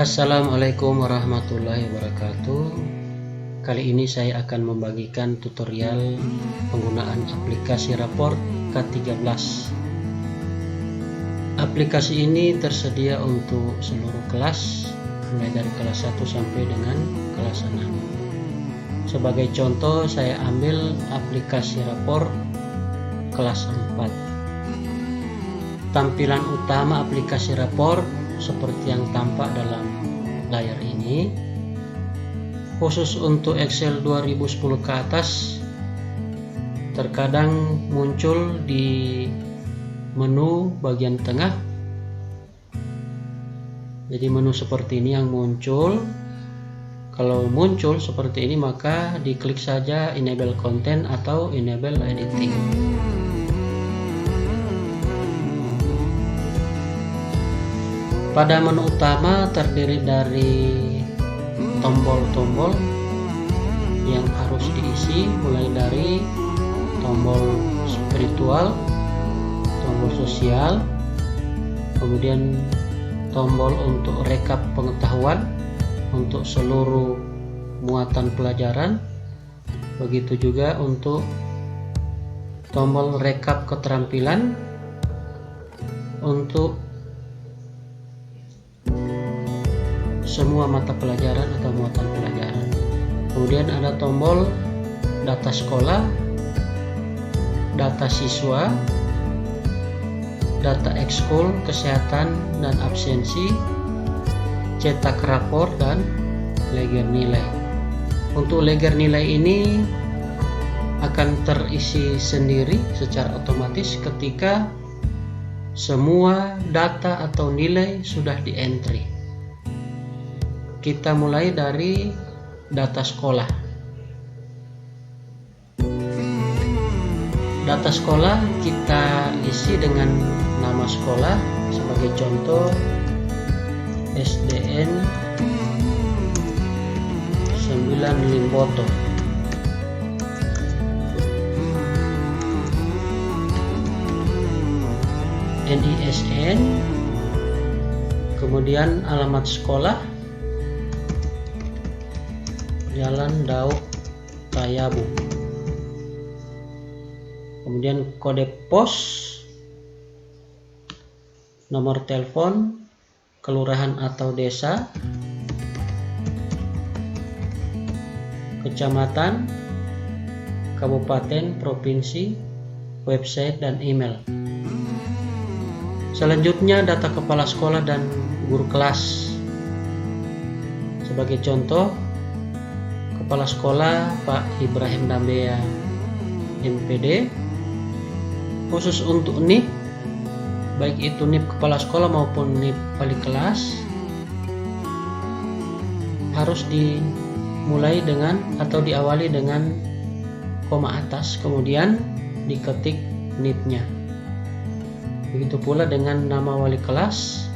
Assalamualaikum warahmatullahi wabarakatuh. Kali ini saya akan membagikan tutorial penggunaan aplikasi raport K13. Aplikasi ini tersedia untuk seluruh kelas, mulai dari kelas 1 sampai dengan kelas 6. Sebagai contoh, saya ambil aplikasi raport kelas 4. Tampilan utama aplikasi raport seperti yang tampak dalam layar ini. Khusus untuk Excel 2010 ke atas, terkadang muncul di menu bagian tengah. Jadi menu seperti ini yang muncul. Kalau muncul seperti ini, maka diklik saja enable content atau enable editing. Pada menu utama terdiri dari tombol-tombol yang harus diisi, mulai dari tombol spiritual, tombol sosial, kemudian tombol untuk rekap pengetahuan untuk seluruh muatan pelajaran, begitu juga untuk tombol rekap keterampilan untuk semua mata pelajaran atau muatan pelajaran. Kemudian ada tombol data sekolah, data siswa, data ekskul, kesehatan dan absensi, cetak rapor, dan leger nilai. Untuk leger nilai ini akan terisi sendiri secara otomatis ketika semua data atau nilai sudah di entry. Kita mulai dari data sekolah. Data sekolah kita isi dengan nama sekolah, sebagai contoh SDN 9 Limboto. NISN, kemudian alamat sekolah Jalan Dauk Tayabu, kemudian kode pos, nomor telepon, kelurahan atau desa, kecamatan, kabupaten, provinsi, website, dan email. Selanjutnya data kepala sekolah dan guru kelas. Sebagai contoh, Kepala Sekolah Pak Ibrahim Dambea MPD. Khusus untuk NIP, baik itu NIP Kepala Sekolah maupun NIP Wali Kelas, harus dimulai dengan atau diawali dengan koma atas, kemudian diketik NIP-nya. Begitu pula dengan nama wali kelas,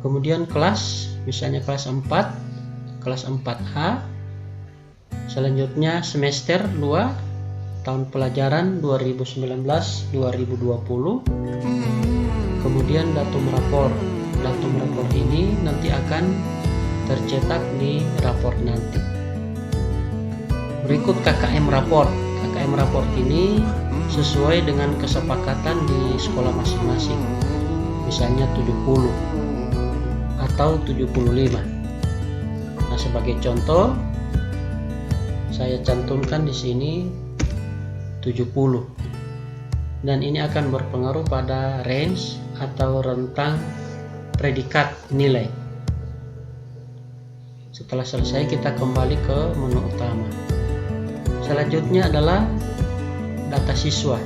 kemudian kelas, misalnya kelas 4, kelas 4A, selanjutnya semester 2, tahun pelajaran 2019-2020, kemudian datum rapor. Datum rapor ini nanti akan tercetak di rapor nanti. Berikut KKM rapor. KKM rapor ini sesuai dengan kesepakatan di sekolah masing-masing, misalnya 70 atau 75. Nah, sebagai contoh saya cantumkan di sini 70, dan ini akan berpengaruh pada range atau rentang predikat nilai. Setelah selesai, kita kembali ke menu utama. Selanjutnya adalah data siswa.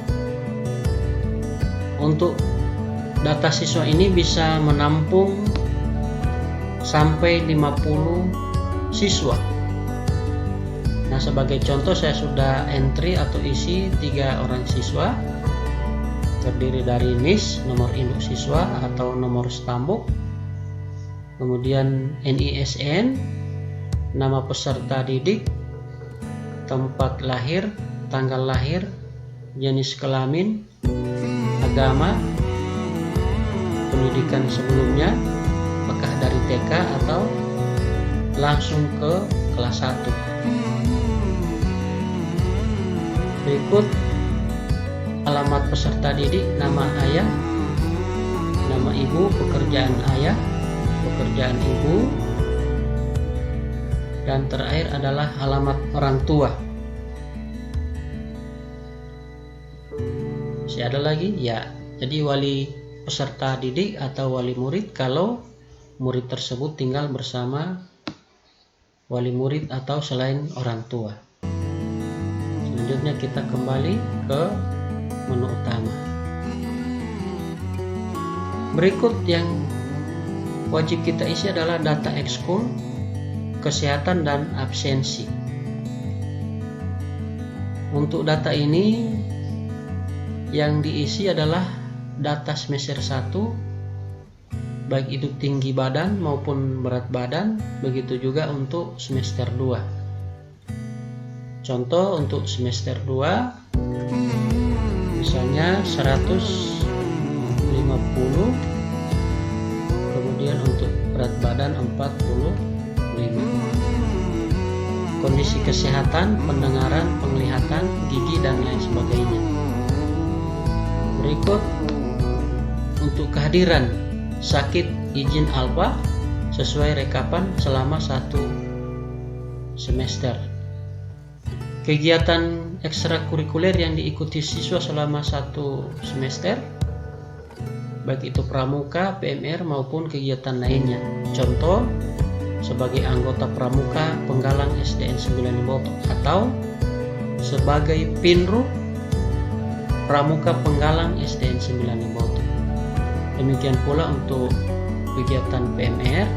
Untuk data siswa ini bisa menampung sampai 50 siswa. Nah, sebagai contoh saya sudah entry atau isi 3 orang siswa, terdiri dari NIS, nomor induk siswa atau nomor stambuk, kemudian NISN, nama peserta didik, tempat lahir, tanggal lahir, jenis kelamin, agama, pendidikan sebelumnya, apakah dari TK atau langsung ke kelas 1. Berikut alamat peserta didik, nama ayah, nama ibu, pekerjaan ayah, pekerjaan ibu, dan terakhir adalah alamat orang tua. Masih ada lagi? Ya, jadi wali peserta didik atau wali murid kalau murid tersebut tinggal bersama wali murid atau selain orang tua. Selanjutnya kita kembali ke menu utama. Berikut yang wajib kita isi adalah data ekskul, kesehatan, dan absensi. Untuk data ini yang diisi adalah data semester 1, baik itu tinggi badan maupun berat badan, begitu juga untuk semester 2. Contoh untuk semester 2 misalnya 150, kemudian untuk berat badan 45. Kondisi kesehatan, pendengaran, penglihatan, gigi, dan lain sebagainya. Berikut untuk kehadiran sakit izin alfa sesuai rekapan selama 1 semester. Kegiatan ekstrakurikuler yang diikuti siswa selama 1 semester, baik itu pramuka, PMR maupun kegiatan lainnya. Contoh, sebagai anggota pramuka penggalang SDN 9 Limboto atau sebagai pinru pramuka penggalang SDN 9 Limboto. Demikian pula untuk kegiatan PMR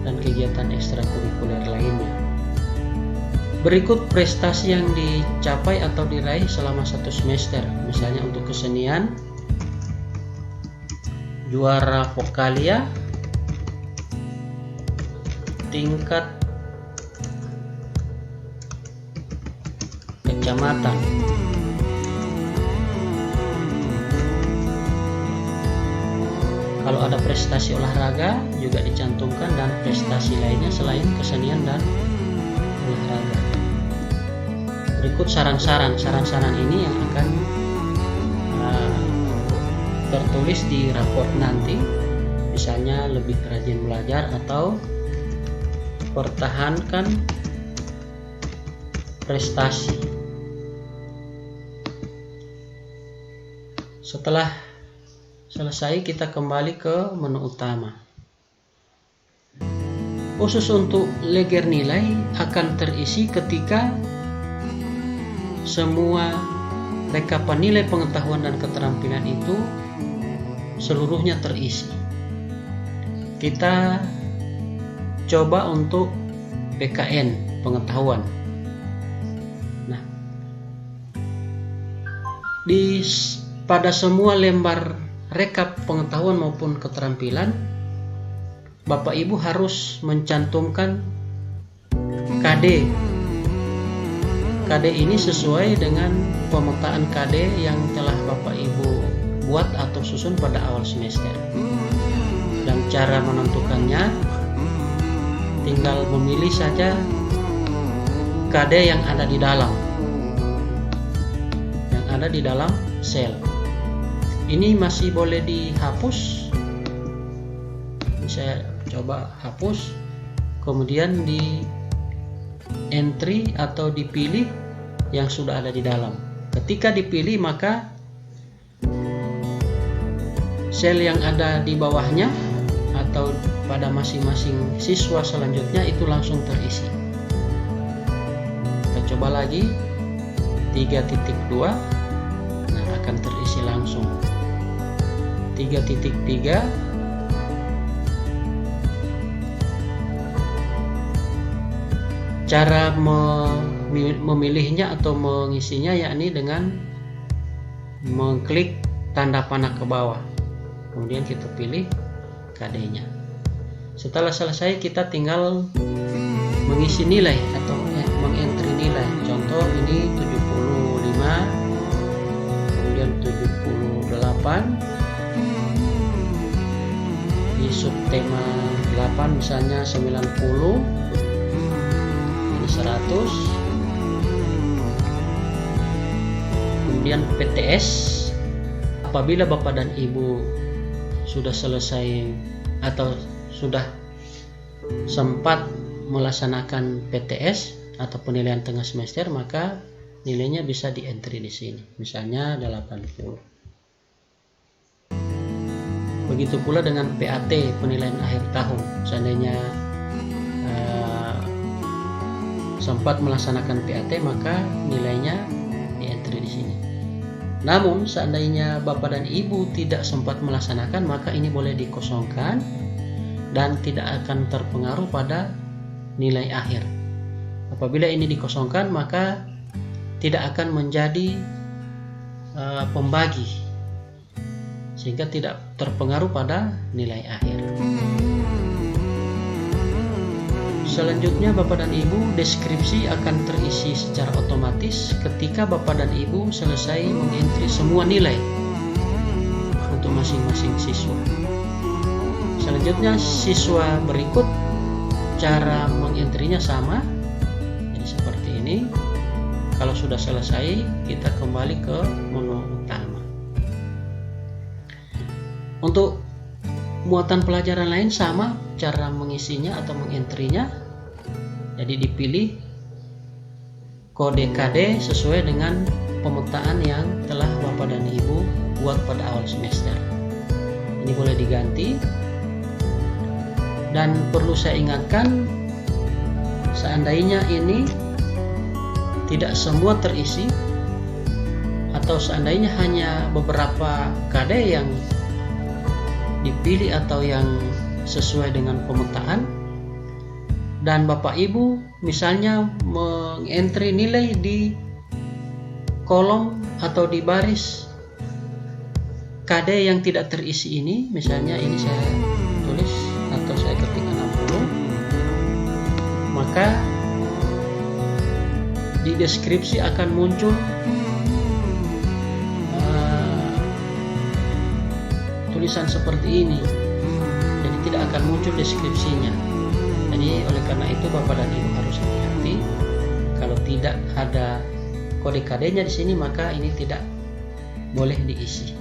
dan kegiatan ekstrakurikuler lainnya. Berikut prestasi yang dicapai atau diraih selama 1 semester. Misalnya untuk kesenian, juara vokalia tingkat kecamatan. Kalau ada prestasi olahraga juga dicantumkan dan prestasi lainnya selain kesenian dan olahraga. Berikut saran-saran ini yang akan tertulis di raport nanti, misalnya lebih rajin belajar atau pertahankan prestasi. Setelah selesai, kita kembali ke menu utama. Khusus untuk leger nilai akan terisi ketika semua rekapan nilai pengetahuan dan keterampilan itu seluruhnya terisi. Kita coba untuk PKN, pengetahuan. Nah, pada semua lembar rekap pengetahuan maupun keterampilan, Bapak Ibu harus mencantumkan KD. KD ini sesuai dengan pemetaan KD yang telah Bapak Ibu buat atau susun pada awal semester. Dan cara menentukannya tinggal memilih saja KD yang ada di dalam sel. Ini masih boleh dihapus. Saya coba hapus, kemudian di entry atau dipilih yang sudah ada di dalam. Ketika dipilih, maka sel yang ada di bawahnya atau pada masing-masing siswa selanjutnya itu langsung terisi. Kita coba lagi 3.2. Nah, akan terisi langsung. 3.3 cara memilihnya atau mengisinya yakni dengan mengklik tanda panah ke bawah, kemudian kita pilih KD-nya. Setelah selesai, kita tinggal mengisi nilai atau mengentry nilai. Contoh ini 75, kemudian 78, di subtema 8 misalnya 90, ini 100, kemudian PTS. Apabila Bapak dan Ibu sudah selesai atau sudah sempat melaksanakan PTS atau penilaian tengah semester, maka nilainya bisa di entry di sini, misalnya 80. Begitu pula dengan PAT, penilaian akhir tahun. Seandainya sempat melaksanakan PAT, maka nilainya di entry di sini. Namun seandainya Bapak dan Ibu tidak sempat melaksanakan, maka ini boleh dikosongkan dan tidak akan terpengaruh pada nilai akhir. Apabila ini dikosongkan, maka tidak akan menjadi pembagi, sehingga tidak terpengaruh pada nilai akhir. Selanjutnya, Bapak dan Ibu, deskripsi akan terisi secara otomatis ketika Bapak dan Ibu selesai mengentri semua nilai untuk masing-masing siswa. Selanjutnya, siswa berikut cara mengentrinya sama. Jadi seperti ini. Kalau sudah selesai, kita kembali ke menu utama. Untuk muatan pelajaran lain sama cara mengisinya atau mengentrinya. Jadi dipilih kode KD sesuai dengan pemetaan yang telah Bapak dan Ibu buat pada awal semester. Ini boleh diganti. Dan perlu saya ingatkan, seandainya ini tidak semua terisi, atau seandainya hanya beberapa KD yang dipilih atau yang sesuai dengan pemetaan, dan Bapak Ibu misalnya mengentri nilai di kolom atau di baris KD yang tidak terisi ini, misalnya ini saya tulis atau saya ketik 60, maka di deskripsi akan muncul tulisan seperti ini. Jadi tidak akan muncul deskripsinya. Jadi oleh karena itu Bapak dan Ibu harus hati-hati. Kalau tidak ada kode KD-nya di sini, maka ini tidak boleh diisi.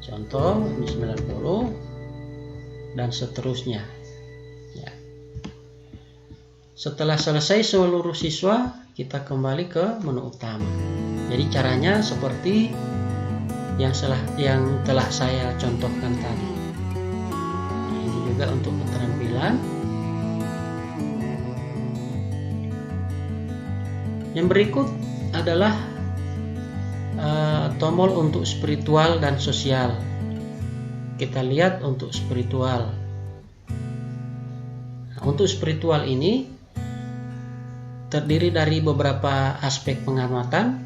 Contoh ini 90 dan seterusnya. Ya. Setelah selesai seluruh siswa, kita kembali ke menu utama. Jadi caranya seperti yang telah saya contohkan tadi. Ini juga untuk keterampilan. Yang berikut adalah tombol untuk spiritual dan sosial. Kita lihat untuk spiritual. Nah, untuk spiritual ini terdiri dari beberapa aspek pengamatan.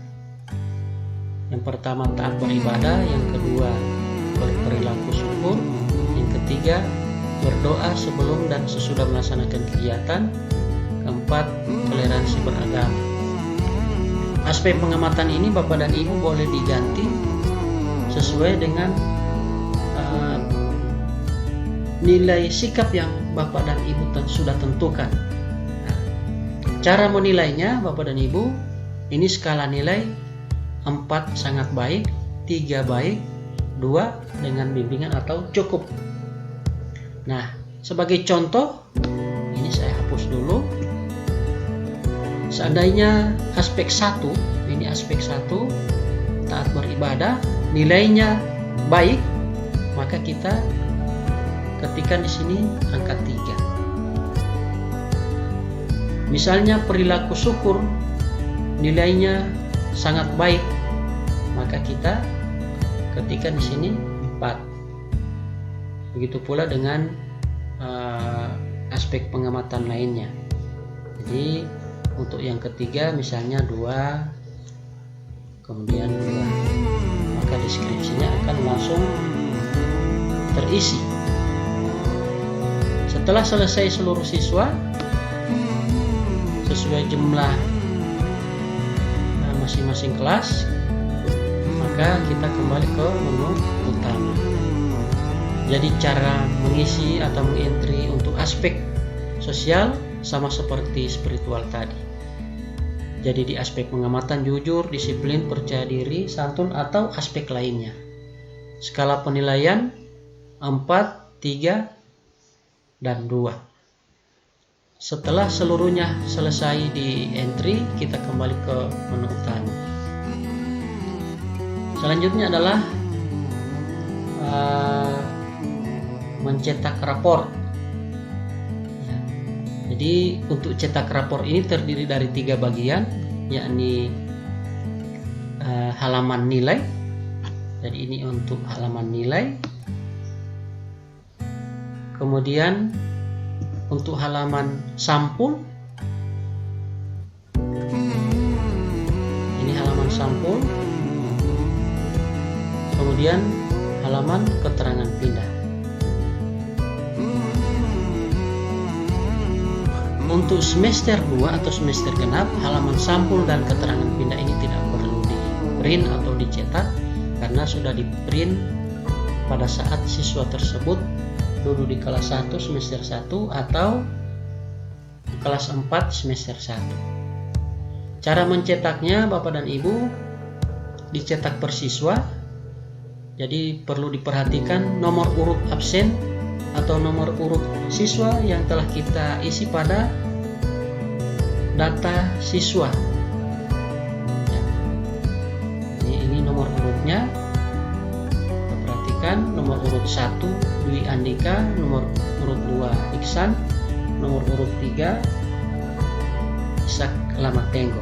Yang pertama taat beribadah, yang kedua berperilaku syukur, yang ketiga berdoa sebelum dan sesudah melaksanakan kegiatan, keempat toleransi beragama. Aspek pengamatan ini Bapak dan Ibu boleh diganti sesuai dengan nilai sikap yang Bapak dan Ibu sudah tentukan. Nah, cara menilainya Bapak dan Ibu, ini skala nilai 4 sangat baik, 3 baik, 2 dengan bimbingan atau cukup. Nah, sebagai contoh, ini saya hapus dulu. Seandainya aspek 1, ini aspek 1, taat beribadah, nilainya baik, maka kita ketikkan di sini angka 3. Misalnya perilaku syukur, nilainya sangat baik, maka kita ketikkan di sini 4. Begitu pula dengan aspek pengamatan lainnya. Jadi untuk yang ketiga misalnya 2, kemudian 2, maka deskripsinya akan langsung terisi. Setelah selesai seluruh siswa sesuai jumlah masing-masing kelas, maka kita kembali ke menu utama. Jadi cara mengisi atau mengentry untuk aspek sosial sama seperti spiritual tadi. Jadi di aspek pengamatan jujur, disiplin, percaya diri, santun, atau aspek lainnya. Skala penilaian 4, 3, dan 2. Setelah seluruhnya selesai di entry, kita kembali ke menu utama. Selanjutnya adalah mencetak rapor. Ya. Jadi untuk cetak rapor ini terdiri dari 3 bagian, yakni halaman nilai. Jadi ini untuk halaman nilai. Kemudian untuk halaman sampul. Ini halaman sampul. Kemudian halaman keterangan pindah. Untuk semester 2 atau semester genap, halaman sampul dan keterangan pindah ini tidak perlu di print atau dicetak karena sudah di print pada saat siswa tersebut duduk di kelas 1 semester 1 atau kelas 4 semester 1. Cara mencetaknya Bapak dan Ibu dicetak per siswa. Jadi perlu diperhatikan nomor urut absen atau nomor urut siswa yang telah kita isi pada data siswa. Ya. Jadi ini nomor urutnya. Kita perhatikan nomor urut 1 Dwi Andika, nomor urut 2 Iksan, nomor urut 3 Isak Lamatenggo.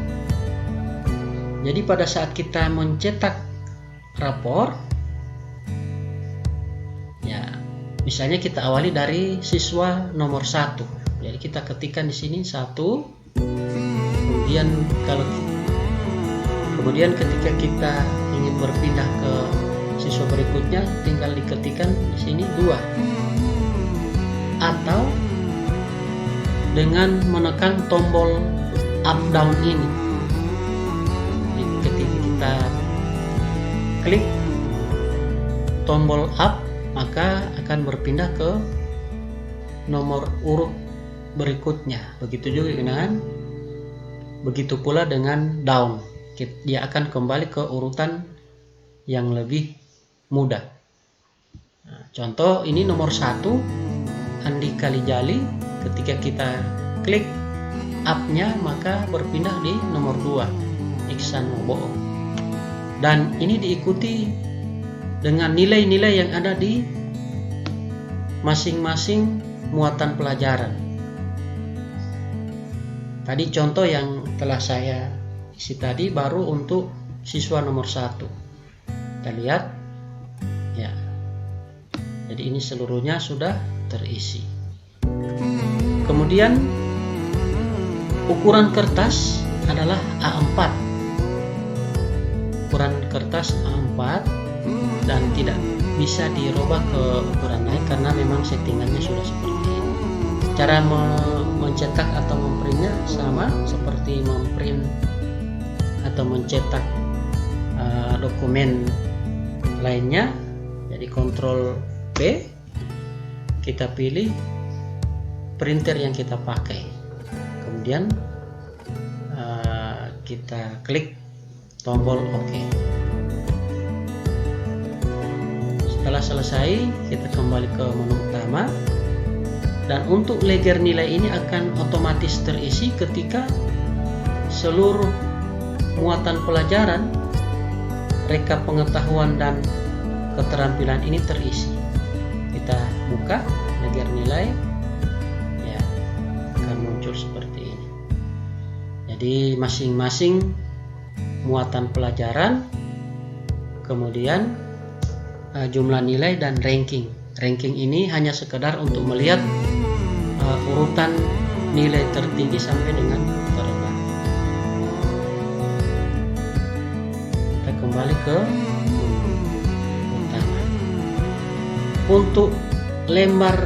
Jadi pada saat kita mencetak rapor, ya misalnya kita awali dari siswa nomor 1. Jadi kita ketikkan di sini 1. Kemudian ketika kita ingin berpindah ke siswa berikutnya, tinggal diketikkan di sini 2. Atau dengan menekan tombol up down ini. Jadi ketika kita klik tombol up, maka akan berpindah ke nomor urut berikutnya. Begitu pula dengan down, dia akan kembali ke urutan yang lebih mudah. Nah, contoh ini nomor 1 Andi Kalijali. Ketika kita klik up-nya, maka berpindah di nomor 2 Iksan Mobo'o. Dan ini diikuti dengan nilai-nilai yang ada di masing-masing muatan pelajaran. Tadi contoh yang telah saya isi tadi baru untuk siswa nomor 1. Kita lihat ya. Jadi ini seluruhnya sudah terisi. Kemudian ukuran kertas adalah A4. Ukuran kertas A4 dan tidak bisa dirubah ke ukuran lain karena memang settingannya sudah seperti ini. Cara mencetak atau memprintnya sama seperti memprint atau mencetak dokumen lainnya. Jadi Ctrl P, kita pilih printer yang kita pakai, kemudian kita klik tombol OK. Setelah selesai, kita kembali ke menu utama. Dan untuk ledger nilai ini akan otomatis terisi ketika seluruh muatan pelajaran, rekap pengetahuan dan keterampilan ini terisi. Kita buka ledger nilai, ya akan muncul seperti ini. Jadi masing-masing muatan pelajaran, kemudian jumlah nilai dan ranking. Ranking ini hanya sekedar untuk melihat urutan nilai tertinggi sampai dengan terendah. Kita kembali ke utama. Untuk lembar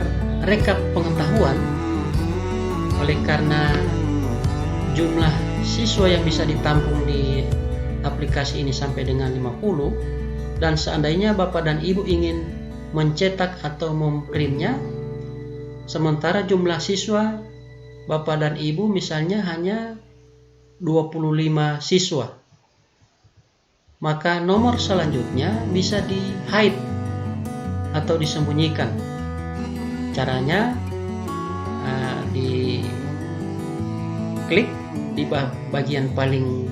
rekap pengetahuan, oleh karena jumlah siswa yang bisa ditampung di aplikasi ini sampai dengan 50, dan seandainya Bapak dan Ibu ingin mencetak atau memprintnya, sementara jumlah siswa Bapak dan Ibu misalnya hanya 25 siswa, maka nomor selanjutnya bisa di-hide atau disembunyikan. Caranya di klik di bagian paling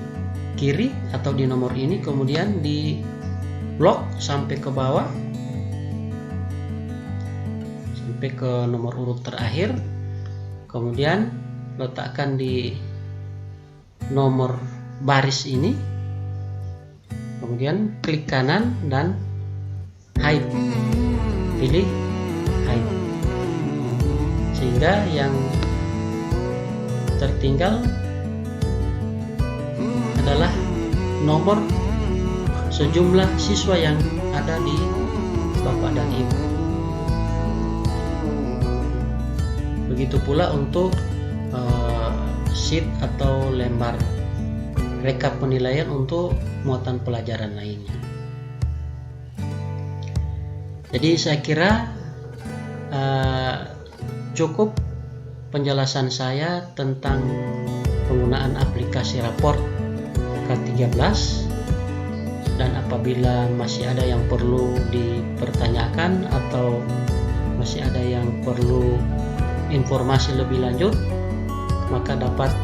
kiri atau di nomor ini, kemudian di blok sampai ke bawah sampai ke nomor urut terakhir, kemudian letakkan di nomor baris ini, kemudian klik kanan dan hide, pilih hide, sehingga yang tertinggal adalah nomor sejumlah siswa yang ada di Bapak dan Ibu. Begitu pula untuk sheet atau lembar rekap penilaian untuk muatan pelajaran lainnya. Jadi saya kira cukup penjelasan saya tentang penggunaan aplikasi raport K13, dan apabila masih ada yang perlu dipertanyakan atau masih ada yang perlu informasi lebih lanjut, maka dapat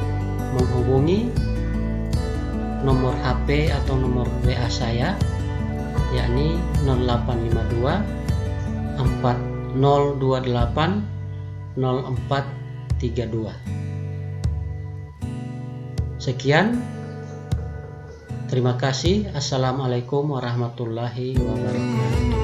menghubungi nomor HP atau nomor WA saya, yakni 0852 4028 0432. Sekian, terima kasih. Assalamualaikum warahmatullahi wabarakatuh.